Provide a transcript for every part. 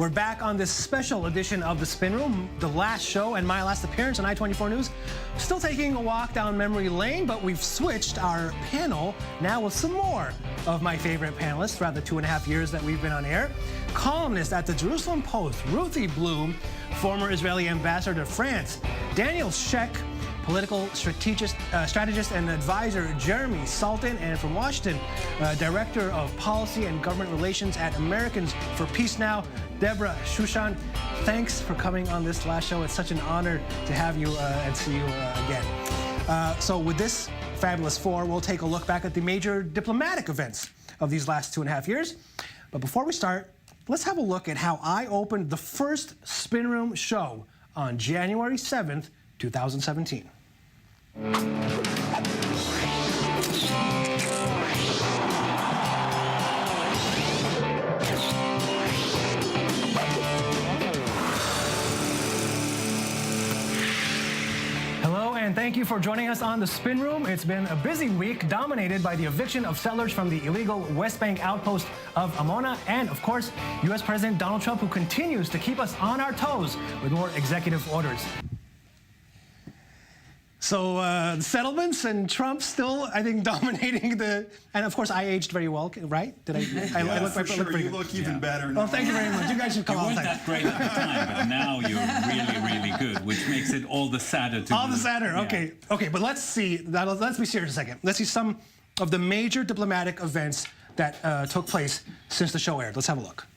We're back on this special edition of The Spin Room, the last show and my last appearance on I-24 News. Still taking a walk down memory lane, but we've switched our panel now with some more of my favorite panelists throughout the 2.5 years that we've been on air. Columnist at the Jerusalem Post, Ruthie Blum, former Israeli ambassador to France, Daniel Shek, political strategist and advisor Jeremy Saltan, and from Washington, Director of Policy and Government Relations at Americans for Peace Now, Debra Shushan. Thanks for coming on this last show. It's such an honor to have you and see you again. So with this fabulous four, we'll take a look back at the major diplomatic events of these last 2.5 years. But before we start, let's have a look at how I opened the first Spin Room show on January 7th, 2017. Hello, and thank you for joining us on the Spin Room. It's been a busy week dominated by the eviction of settlers from the illegal West Bank outpost of Amona, and of course, U.S. President Donald Trump, who continues to keep us on our toes with more executive orders. So the settlements and Trump still, I think, dominating the. And of course, I aged very well, right? Did I? I look for sure. You look even better now. Well, thank you very much. You guys should come all the time. You weren't that great at the time, but now you're really, really good, which makes it all the sadder to. All the sadder. Okay, okay. But let's see. Let's be serious a second. Let's see some of the major diplomatic events that took place since the show aired. Let's have a look.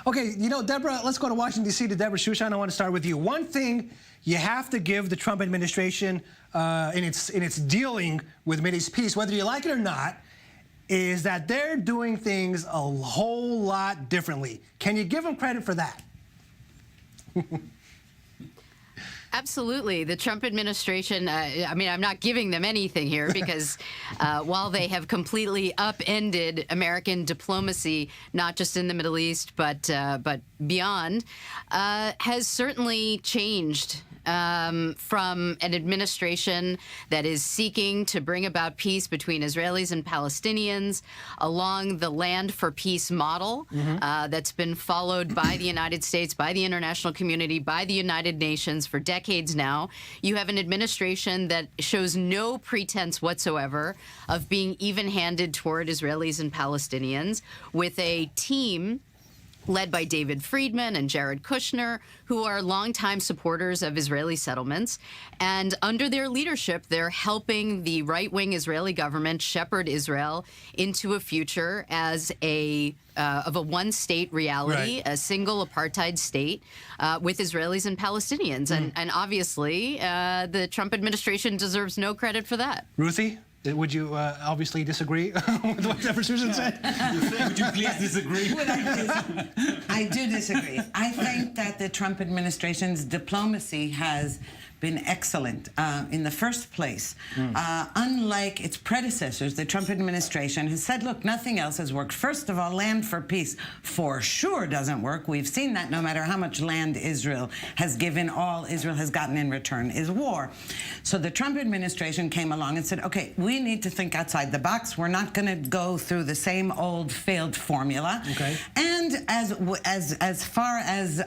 Okay, you know, Debra, let's go to Washington, D.C. to Debra Shushan. I want to start with you. One thing you have to give the Trump administration in its dealing with Mideast peace, whether you like it or not, is that they're doing things a whole lot differently. Can you give them credit for that? Absolutely. The Trump administration, I mean, I'm not giving them anything here because while they have completely upended American diplomacy, not just in the Middle East, but beyond, has certainly changed from an administration that is seeking to bring about peace between Israelis and Palestinians along the land for peace model that's been followed by the United States, by the international community, by the United Nations for decades now. You have an administration that shows no pretense whatsoever of being even-handed toward Israelis and Palestinians, with a team led by David Friedman and Jared Kushner, who are longtime supporters of Israeli settlements. And under their leadership, they're helping the right-wing Israeli government shepherd Israel into a future as of a one-state reality, a single apartheid state with Israelis and Palestinians. And obviously, the Trump administration deserves no credit for that. Ruthie? Would you obviously disagree with what Debra Shushan said? Would you please disagree? I do disagree. I think that the Trump administration's diplomacy has been excellent. In the first place, unlike its predecessors, the Trump administration has said, look, nothing else has worked. First of all, land for peace for sure doesn't work. We've seen that no matter how much land Israel has given, all Israel has gotten in return is war. So the Trump administration came along and said, okay, we need to think outside the box. We're not going to go through the same old failed formula. Okay. And as far as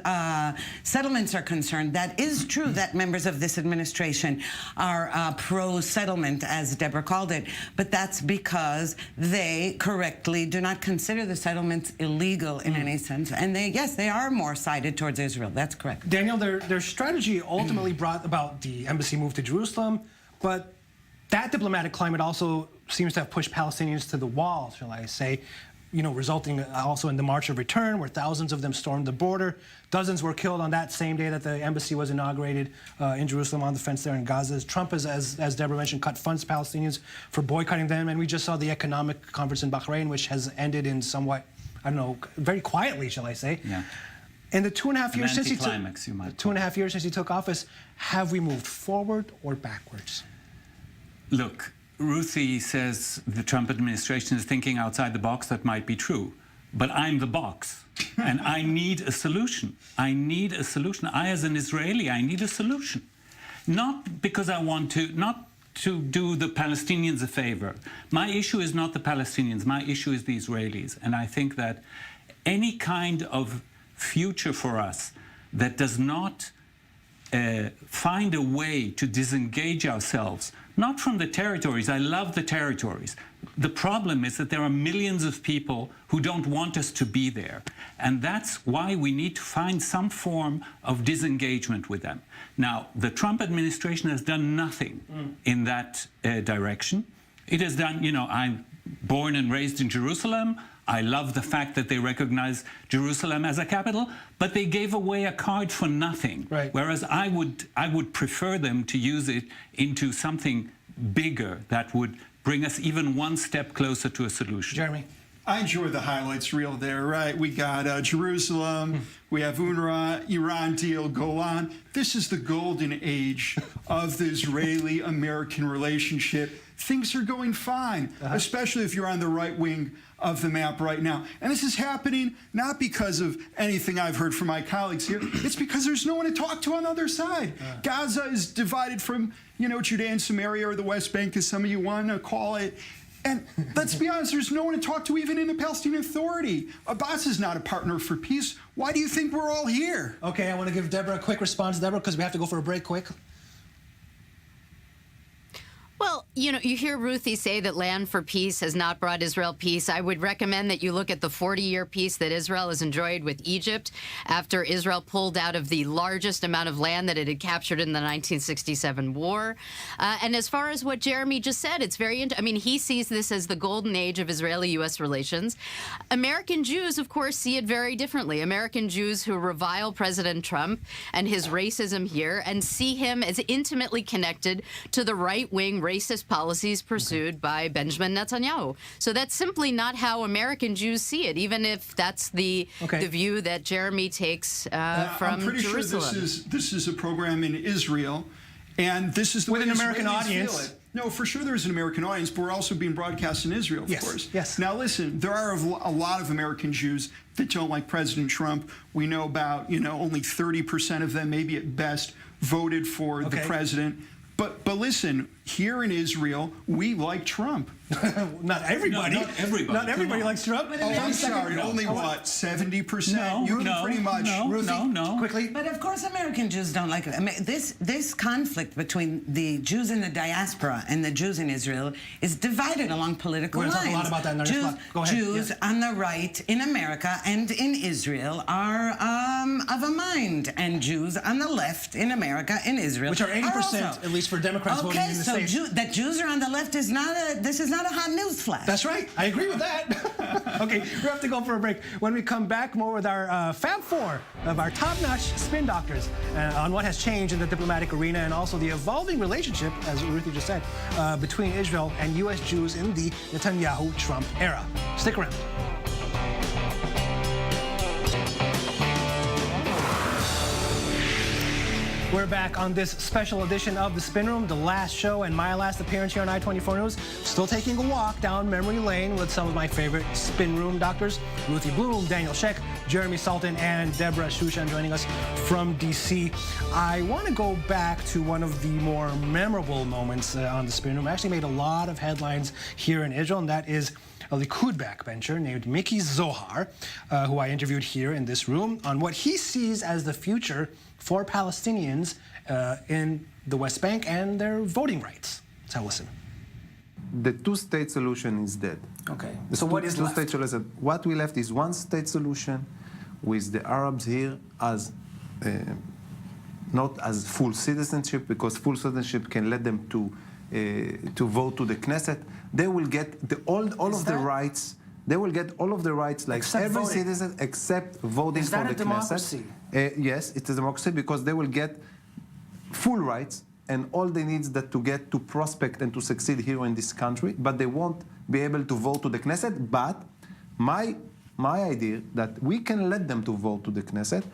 settlements are concerned, that is true that members of this administration are pro-settlement, as Debra called it, but that's because they correctly do not consider the settlements illegal in any sense. And they are more sided towards Israel. That's correct. Daniel, their strategy ultimately brought about the embassy move to Jerusalem, but that diplomatic climate also seems to have pushed Palestinians to the wall, shall I say, resulting also in the March of Return, where thousands of them stormed the border. Dozens were killed on that same day that the embassy was inaugurated in Jerusalem on the fence there in Gaza. Trump has, as Debra mentioned, cut funds to Palestinians for boycotting them. And we just saw the economic conference in Bahrain, which has ended in somewhat, I don't know, very quietly, shall I say. Yeah. In the 2.5 years since he took, you might 2.5 years since he took office, have we moved forward or backwards? Look, Ruthie says the Trump administration is thinking outside the box. That might be true. But I'm the box, and I need a solution. I need a solution. I, as an Israeli, I need a solution. Not because I want not to do the Palestinians a favor. My issue is not the Palestinians. My issue is the Israelis. And I think that any kind of future for us that does not find a way to disengage ourselves, not from the territories. I love the territories. The problem is that there are millions of people who don't want us to be there. And that's why we need to find some form of disengagement with them. Now, the Trump administration has done nothing in that direction. It has done, I'm born and raised in Jerusalem. I love the fact that they recognize Jerusalem as a capital, but they gave away a card for nothing. Right. Whereas I would prefer them to use it into something bigger that would bring us even one step closer to a solution. Jeremy? I enjoy the highlights reel there, right? We got Jerusalem, we have UNRWA, Iran deal, Golan. This is the golden age of the Israeli-American relationship. Things are going fine, especially if you're on the right wing of the map right now. And this is happening not because of anything I've heard from my colleagues here. It's because there's no one to talk to on the other side. Gaza is divided from, Judea and Samaria, or the West Bank, as some of you want to call it. And let's be honest, there's no one to talk to even in the Palestinian Authority. Abbas is not a partner for peace. Why do you think we're all here? Okay, I want to give Debra a quick response, Debra, because we have to go for a break quick. Well, you hear Ruthie say that land for peace has not brought Israel peace. I would recommend that you look at the 40-year peace that Israel has enjoyed with Egypt after Israel pulled out of the largest amount of land that it had captured in the 1967 war. And as far as what Jeremy just said, it's very he sees this as the golden age of Israeli-U.S. relations. American Jews, of course, see it very differently. American Jews who revile President Trump and his racism here and see him as intimately connected to the right-wing racist policies pursued by Benjamin Netanyahu. So that's simply not how American Jews see it, even if that's the view that Jeremy takes from I'm pretty Jerusalem. sure this is a program in Israel, and this is the with way an American Israelis audience. feel it. No, for sure there's an American audience, but we're also being broadcast in Israel, of course. Yes. Now, listen, there are a lot of American Jews that don't like President Trump. We know about, only 30% of them, maybe at best, voted for the president. But listen, here in Israel, we like Trump. Not everybody. No, not everybody. Not everybody likes Trump. Oh, I'm sorry. Only what, 70%? No, You can pretty much. no. Quickly. But of course, American Jews don't like it. This conflict between the Jews in the diaspora and the Jews in Israel is divided along political We're lines. going to talk a lot about that in our next block. Go ahead. Jews on the right in America and in Israel are of a mind, and Jews on the left in America and Israel, Which are 80%, also. at least for Democrats voting in the States. That Jews are on the left is this is not a hot news flash. That's right. I agree with that. Okay, we have to go for a break. When we come back, more with our Fab Four of our top-notch spin doctors on what has changed in the diplomatic arena and also the evolving relationship, as Ruthie just said, between Israel and U.S. Jews in the Netanyahu-Trump era. Stick around. We're back on this special edition of The Spin Room, the last show and my last appearance here on I-24 News. Still taking a walk down memory lane with some of my favorite Spin Room doctors, Ruthie Blum, Daniel Shek, Jeremy Saltan, and Debra Shushan joining us from D.C. I want to go back to one of the more memorable moments on The Spin Room. Actually made a lot of headlines here in Israel, and that is a Likud backbencher named Miki Zohar, who I interviewed here in this room, on what he sees as the future for Palestinians in the West Bank and their voting rights. Let's have a listen. The two-state solution is dead. Okay. The So what is left? two-state solution. What we left is one-state solution with the Arabs here as not as full citizenship, because full citizenship can let them to vote to the Knesset. They will get all of the rights. They will get all of the rights, like Except every voting. citizen, except voting Is that for a the democracy? Knesset. Yes, it's a democracy, because they will get full rights, and all they need is that to get to prospect and to succeed here in this country, but they won't be able to vote to the Knesset. But my idea that we can let them to vote to the Knesset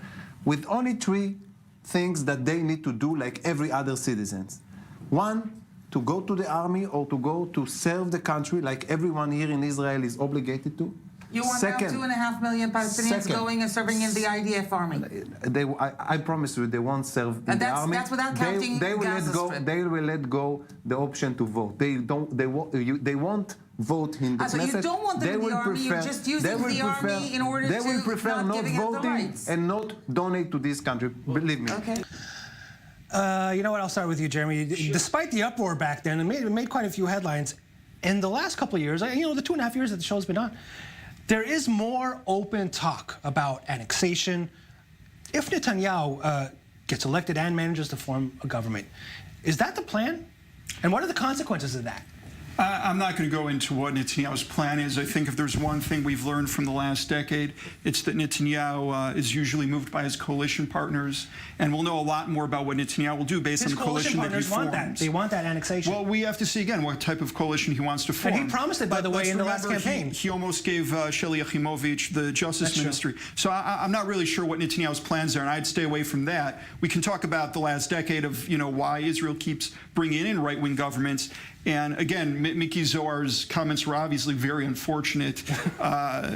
with only three things that they need to do like every other citizens. One, to go to the army or to go to serve the country like everyone here in Israel is obligated to. You want now 2.5 million Palestinians going and serving in the IDF army. I promise you, they won't serve in And the that's- army. that's without counting they will Gaza let go. Strip. They will let go the option to vote. They won't vote in the So you Knesset. don't want them They in the will army, you're prefer- just using they will the prefer- army in order They will to prefer not not giving up the voting rights. and not donate to this country. Believe me. Okay. You know what? I'll start with you, Jeremy. Despite the uproar back then, it made quite a few headlines. In the last couple of years, the 2.5 years that the show's been on, there is more open talk about annexation. If Netanyahu gets elected and manages to form a government, is that the plan? And what are the consequences of that? I'm not going to go into what Netanyahu's plan is. I think if there's one thing we've learned from the last decade, it's that Netanyahu is usually moved by his coalition partners, and we'll know a lot more about what Netanyahu will do based on His the coalition coalition that he partners want that. forms. They want that annexation. Well, we have to see again what type of coalition he wants to form. And he promised it, by the way, Let's in the last remember, campaign. He almost gave Sheli Yachimovich the Justice That's Ministry. So I'm not really sure what Netanyahu's plans are, and I'd stay away from that. We can talk about the last decade of why Israel keeps bringing in right-wing governments. And again, Miki Zohar's comments were obviously very unfortunate. I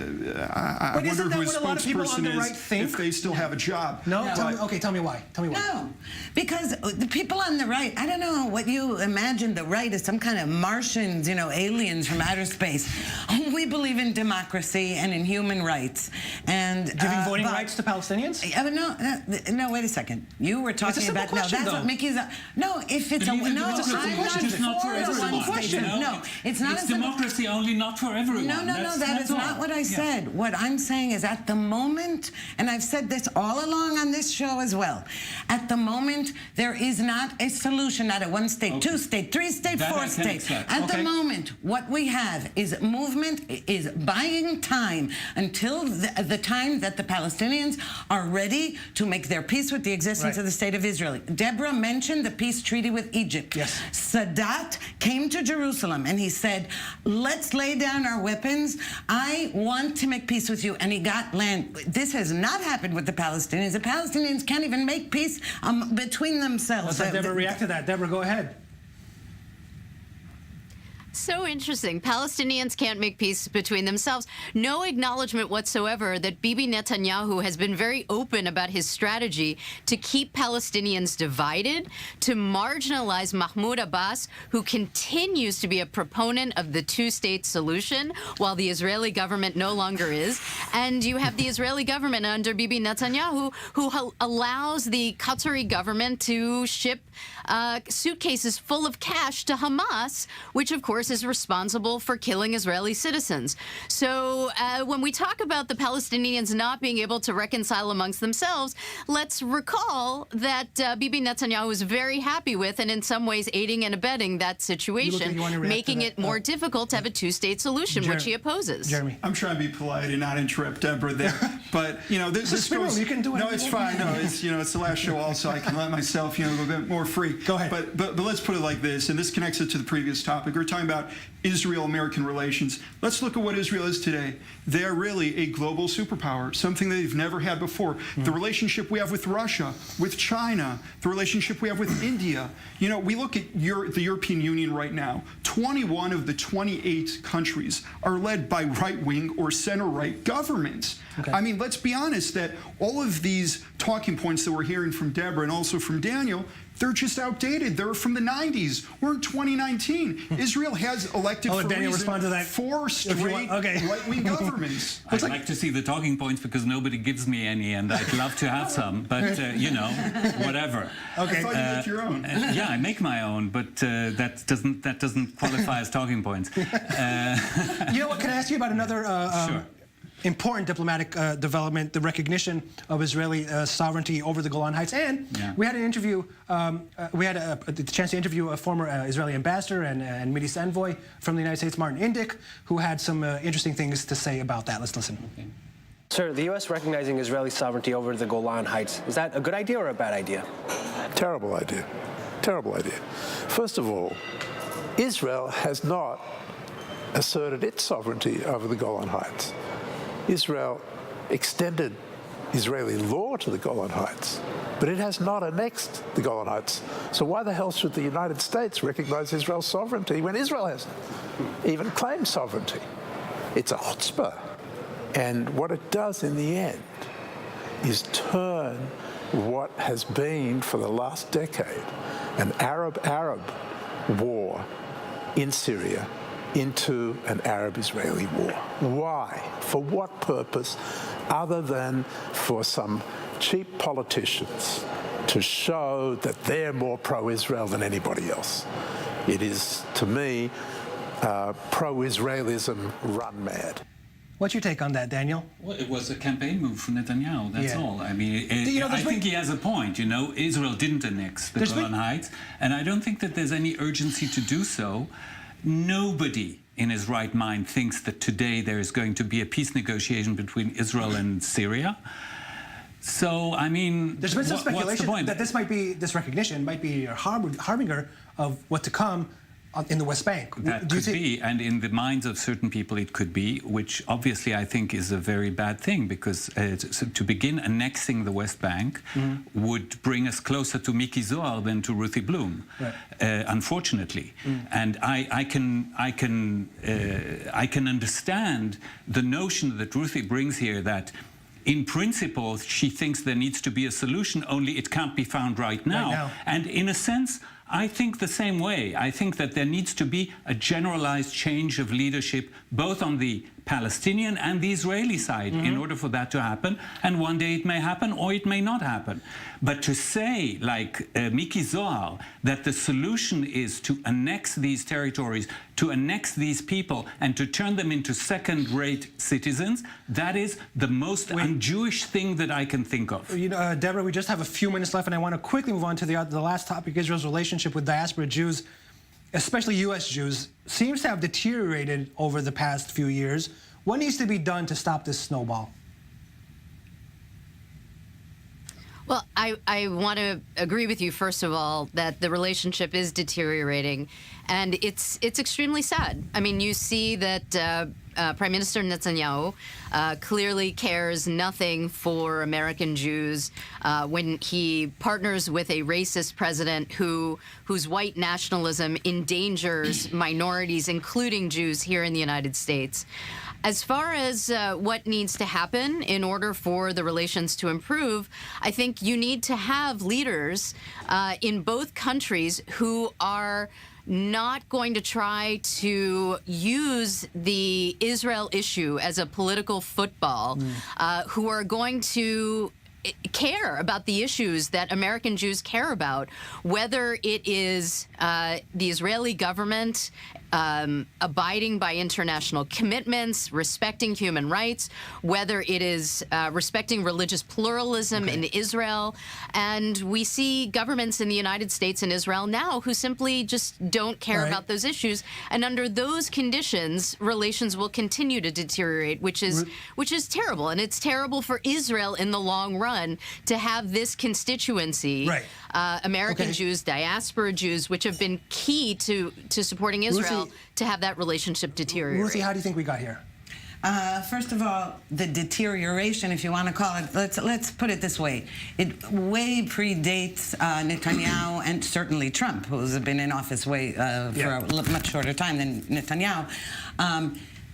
But wonder isn't that who his what a lot of people on spokesperson the right is think? if they still have a job. No? But- Tell me why. Tell me why. No, because the people on the right, I don't know what you imagine the right is some kind of Martians, aliens from outer space. We believe in democracy and in human rights. And Giving voting but- rights to Palestinians? No, wait a second. You were talking simple about question, that's though. what Mickey's. No, if it's But a even no, democracy I'm not is not for for everyone. one question. No, it's not. It's a simple- democracy only not for everyone. No, that is not what I said. What I'm saying is at the moment, and I've said this all along on this show as well, at the moment, there is not a solution, not a one state, two state, three state, That I four can state. accept. At the Okay. moment, what we have is movement, is buying time until the time that the Palestinians are ready to make their peace with the existence Right. of the state of Israel. Debra mentioned the peace treaty with Egypt. Yes. Sadat came to Jerusalem and he said, let's lay down our weapons. I want to make peace with you. And he got land. This has not happened with the Palestinians. The Palestinians can't even make peace between themselves. Let's let Debra react to that. Debra, go ahead. So interesting. Palestinians can't make peace between themselves. No acknowledgement whatsoever that Bibi Netanyahu has been very open about his strategy to keep Palestinians divided, to marginalize Mahmoud Abbas, who continues to be a proponent of the two-state solution, while the Israeli government no longer is. And you have the Israeli government under Bibi Netanyahu, who allows the Qatari government to ship suitcases full of cash to Hamas, which, of course, is responsible for killing Israeli citizens. So when we talk about the Palestinians not being able to reconcile amongst themselves, let's recall that Bibi Netanyahu is very happy with, and in some ways aiding and abetting that situation, you want to react to making that? it more difficult to have a two-state solution, which he opposes. Jeremy. I'm trying to be polite and not interrupt Debra there, but this Spin Room, goes. you can do no, whatever it's you want. fine. No, it's the last show. Also, I can let myself a little bit more free. Go ahead. But let's put it like this, and this connects it to the previous topic. We're talking about about Israel-American relations. Let's look at what Israel is today. They are really a global superpower, something they've never had before. The relationship we have with Russia, with China, the relationship we have with India. You know, we look at the European Union right now. 21 of the 28 countries are led by right-wing or center-right governments. Okay. I mean, let's be honest that all of these talking points that we're hearing from Debra and also from Daniel, they're just outdated. They're from the 90s. We're in 2019. Israel has elected for Daniel respond to that 4 straight right-wing governments. I'd like to see the talking points because nobody gives me any, and I'd love to have some, but, you know, whatever. Okay. I thought you make your own. Yeah, I make my own, but that doesn't qualify as talking points. You know what? Can I ask you about another sure. important diplomatic development, the recognition of Israeli sovereignty over the Golan Heights? And we had an interview, we had the chance to interview a former Israeli ambassador and Middle East envoy from the United States, Martin Indyk, who had some interesting things to say about that. Let's listen. Okay. Sir, the U.S. recognizing Israeli sovereignty over the Golan Heights, is that a good idea or a bad idea? Terrible idea. Terrible idea. First of all, Israel has not asserted its sovereignty over the Golan Heights. Israel extended Israeli law to the Golan Heights, but it has not annexed the Golan Heights. So why the hell should the United States recognize Israel's sovereignty when Israel hasn't even claimed sovereignty? It's a chutzpah. And what it does in the end is turn what has been for the last decade an Arab-Arab war in Syria into an Arab-Israeli war. Why? For what purpose other than for some cheap politicians to show that they're more pro-Israel than anybody else? It is, to me, pro-Israelism run mad. What's your take on that, Daniel? Well, it was a campaign move for Netanyahu, that's all. I mean, I think he has a point, you know. Israel didn't annex the Golan Heights, and I don't think that there's any urgency to do so. Nobody in his right mind thinks that today there is going to be a peace negotiation between Israel and Syria. So, I mean, there's been some speculation that this recognition might be a harbinger of what to come in the West Bank. That could be, and in the minds of certain people it could be, which obviously I think is a very bad thing, because to begin annexing the West Bank would bring us closer to Miki Zohar than to Ruthie Blum, unfortunately. And I can understand the notion that Ruthie brings here, that in principle she thinks there needs to be a solution, only it can't be found right now. And in a sense, I think the same way. I think that there needs to be a generalized change of leadership, both on the Palestinian and the Israeli side, in order for that to happen. And one day it may happen or it may not happen. But to say, like Miki Zohar, that the solution is to annex these territories, to annex these people, and to turn them into second-rate citizens, that is the most un-Jewish thing that I can think of. You know, Debra, we just have a few minutes left, and I want to quickly move on to the last topic. Israel's relationship with diaspora Jews, especially U.S. Jews, seems to have deteriorated over the past few years. What needs to be done to stop this snowball? Well, I want to agree with you, first of all, that the relationship is deteriorating, and it's extremely sad. I mean, you see that Prime Minister Netanyahu clearly cares nothing for American Jews when he partners with a racist president whose white nationalism endangers minorities, including Jews here in the United States. As far as what needs to happen in order for the relations to improve, I think you need to have leaders in both countries who are not going to try to use the Israel issue as a political football, who are going to care about the issues that American Jews care about, whether it is the Israeli government abiding by international commitments, respecting human rights, whether it is respecting religious pluralism in Israel. And we see governments in the United States and Israel now who simply just don't care about those issues. And under those conditions, relations will continue to deteriorate, which is terrible. And it's terrible for Israel in the long run to have this constituency, American Jews, diaspora Jews, which have been key to supporting Israel. Israel to have that relationship deteriorate? Ruthie, how do you think we got here? First of all, the deterioration, if you want to call it, let's put it this way. It way predates Netanyahu and certainly Trump, who's been in office for a much shorter time than Netanyahu.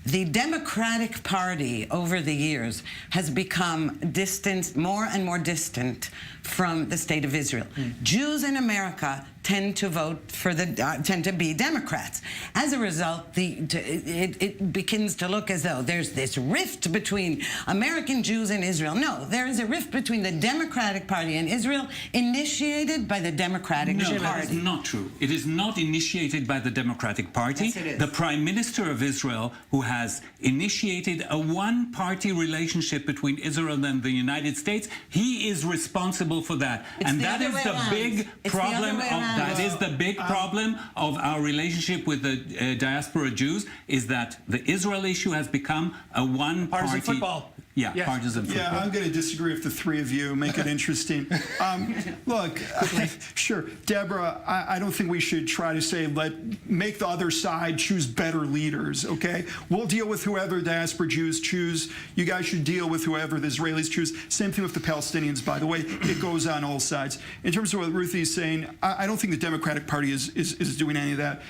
The Democratic Party over the years has become distant, more and more distant from the state of Israel. Jews in America tend to vote for tend to be Democrats. As a result, it begins to look as though there's this rift between American Jews and Israel. No, there is a rift between the Democratic Party and Israel, initiated by the Democratic Party. No, that is not true. It is not initiated by the Democratic Party. Yes, it is. The Prime Minister of Israel, who has initiated a one-party relationship between Israel and the United States, he is responsible for that. And that is the big problem of that is the big problem of our relationship with the diaspora Jews, is that the Israel issue has become a one-party... Partisan football. Yeah, yes. Partisan football. Yeah, I'm going to disagree with the three of you, make it interesting. Look, sure, Debra, I don't think we should try to say, make the other side choose better leaders, okay? We'll deal with whoever diaspora Jews choose. You guys should deal with whoever the Israelis choose. Same thing with the Palestinians, by the way. It goes on all sides. In terms of what Ruthie is saying, I don't think the Democratic Party is doing any of that.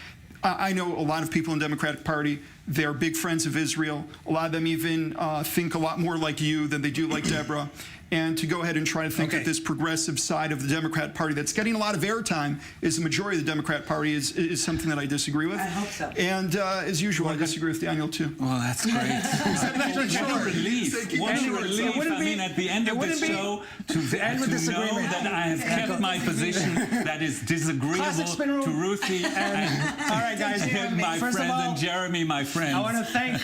I know a lot of people in the Democratic Party. They're big friends of Israel. A lot of them even think a lot more like you than they do like Debra. And to go ahead and try to think that this progressive side of the Democrat Party that's getting a lot of airtime is the majority of the Democrat Party is something that I disagree with. I hope so. And as usual, I disagree with Daniel too. Well, that's great. What a relief. What a relief. I mean, at the end of the show, to know that I have kept my position that is disagreeable to Ruthie and all right, guys, my friend and Jeremy, my friend. I want to thank,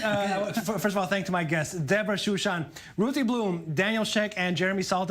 first of all, thank to my guests, Debra, Shushan, Ruthie Blum, Daniel Shek, and Jeremy Saltan.